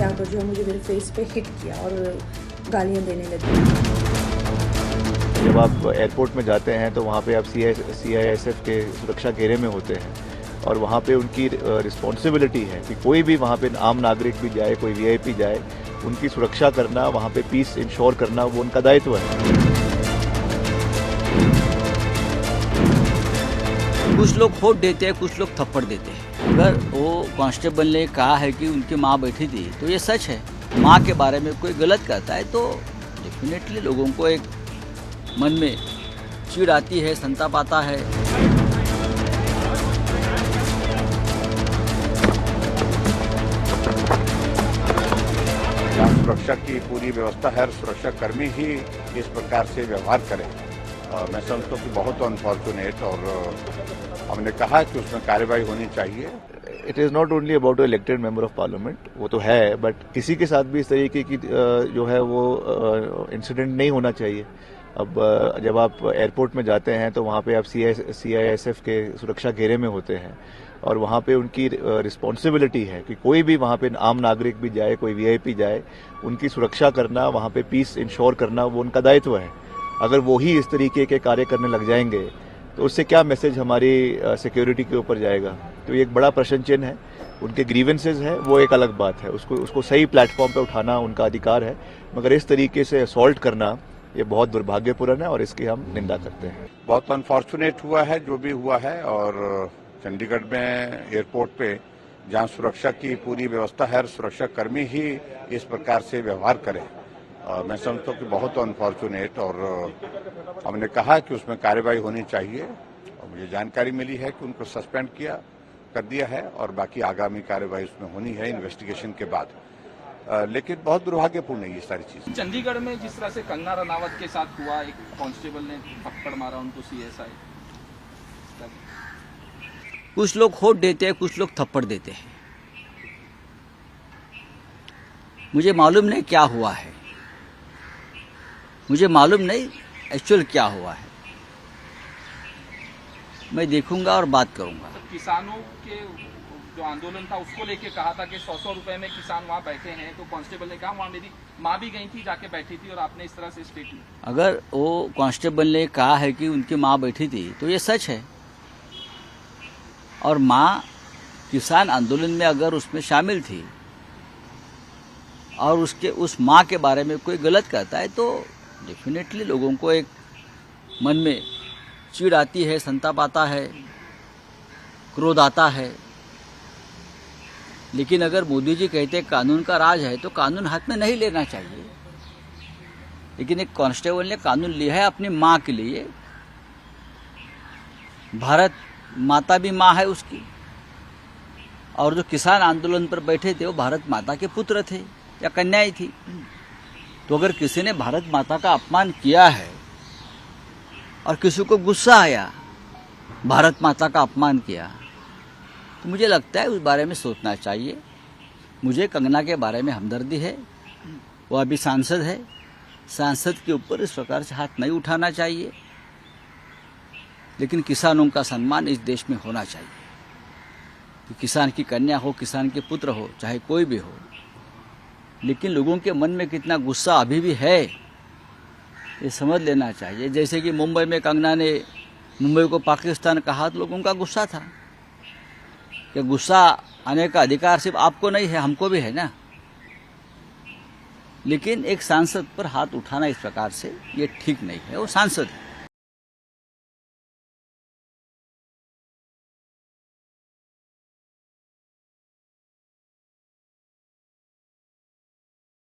आकर जो है मुझे मेरे फेस पे हिट किया और गालियाँ देने लगी। जब आप एयरपोर्ट में जाते हैं तो वहाँ पे आप CISF के सुरक्षा घेरे में होते हैं और वहाँ पे उनकी रिस्पॉन्सिबिलिटी है कि कोई भी वहाँ पे आम नागरिक भी जाए, कोई VIP जाए, उनकी सुरक्षा करना, वहाँ पे पीस इंश्योर करना वो उनका दायित्व है। कुछ लोग होट देते हैं, कुछ लोग थप्पड़ देते हैं। अगर वो कांस्टेबल ने कहा है कि उनकी माँ बैठी थी तो ये सच है। माँ के बारे में कोई गलत करता है तो डेफिनेटली लोगों को एक मन में चिढ़ आती है, संताप आता है। सुरक्षा की पूरी व्यवस्था है, सुरक्षा कर्मी ही इस प्रकार से व्यवहार करें, मैं समझता हूँ कि बहुत अनफॉर्चुनेट, और हमने कहा कि उसमें कार्रवाई होनी चाहिए। It is not only about elected member of parliament, वो तो है, बट किसी के साथ भी इस तरीके की जो है वो इंसिडेंट नहीं होना चाहिए। अब जब आप एयरपोर्ट में जाते हैं तो वहाँ पे आप CISF के सुरक्षा घेरे में होते हैं और वहाँ पे उनकी रिस्पॉन्सिबिलिटी है कि कोई भी वहाँ पे आम नागरिक भी जाए, कोई VIP जाए, उनकी सुरक्षा करना, वहाँ पे पीस इंश्योर करना वो उनका दायित्व है। अगर वो ही इस तरीके के कार्य करने लग जाएंगे तो उससे क्या मैसेज हमारी सिक्योरिटी के ऊपर जाएगा? तो ये एक बड़ा प्रश्न चिन्ह है। उनके ग्रीवेंसेज है वो एक अलग बात है, उसको सही प्लेटफॉर्म पे उठाना उनका अधिकार है, मगर इस तरीके से असॉल्ट करना ये बहुत दुर्भाग्यपूर्ण है और इसकी हम निंदा करते हैं। बहुत अनफॉर्चुनेट हुआ है जो भी हुआ है, और चंडीगढ़ में एयरपोर्ट पे जहाँ सुरक्षा की पूरी व्यवस्था है, सुरक्षा कर्मी ही इस प्रकार से व्यवहार करें, मैं समझता हूँ कि बहुत अनफॉर्चुनेट, और हमने कहा कि उसमें कार्रवाई होनी चाहिए, और मुझे जानकारी मिली है कि उनको सस्पेंड कर दिया है और बाकी आगामी कार्रवाई उसमें होनी है इन्वेस्टिगेशन के बाद। लेकिन बहुत दुर्भाग्यपूर्ण है ये सारी चीज। चंडीगढ़ में जिस तरह से कंगना रनावत के साथ हुआ, एक कांस्टेबल ने थप्पड़ मारा उनको, CSI। कुछ लोग होट देते हैं, कुछ लोग थप्पड़ देते हैं। मुझे मालूम नहीं क्या हुआ है, मुझे मालूम नहीं एक्चुअल क्या हुआ है। मैं देखूंगा और बात करूंगा। किसानों के जो आंदोलन था उसको लेके कहा था कि 100 रुपए में किसान वहाँ बैठे हैं, तो कांस्टेबल ने कहा वहाँ मेरी माँ भी गई थी, जाके बैठी थी, और आपने इस तरह से स्टेटमेंट। अगर वो कांस्टेबल ने कहा है कि उनकी माँ बैठी थी तो ये सच है, और माँ किसान आंदोलन में अगर उसमें शामिल थी और उस माँ के बारे में कोई गलत करता है तो डेफिनेटली लोगों को एक मन में चिढ़ आती है, संताप आता है, क्रोध आता है। लेकिन अगर मोदी जी कहते कानून का राज है तो कानून हाथ में नहीं लेना चाहिए। लेकिन एक कांस्टेबल ने कानून लिया है अपनी माँ के लिए। भारत माता भी माँ है उसकी, और जो किसान आंदोलन पर बैठे थे वो भारत माता के पुत्र थे या कन्याएं थी। तो अगर किसी ने भारत माता का अपमान किया है और किसी को गुस्सा आया, भारत माता का अपमान किया, तो मुझे लगता है उस बारे में सोचना चाहिए। मुझे कंगना के बारे में हमदर्दी है, वो अभी सांसद है, सांसद के ऊपर इस प्रकार से हाथ नहीं उठाना चाहिए। लेकिन किसानों का सम्मान इस देश में होना चाहिए। तो किसान की कन्या हो, किसान के पुत्र हो, चाहे कोई भी हो, लेकिन लोगों के मन में कितना गुस्सा अभी भी है ये समझ लेना चाहिए। जैसे कि मुंबई में कंगना ने मुंबई को पाकिस्तान कहा तो लोगों का गुस्सा था कि गुस्सा आने का अधिकार सिर्फ आपको नहीं है, हमको भी है ना। लेकिन एक सांसद पर हाथ उठाना इस प्रकार से ये ठीक नहीं है, वो सांसद है।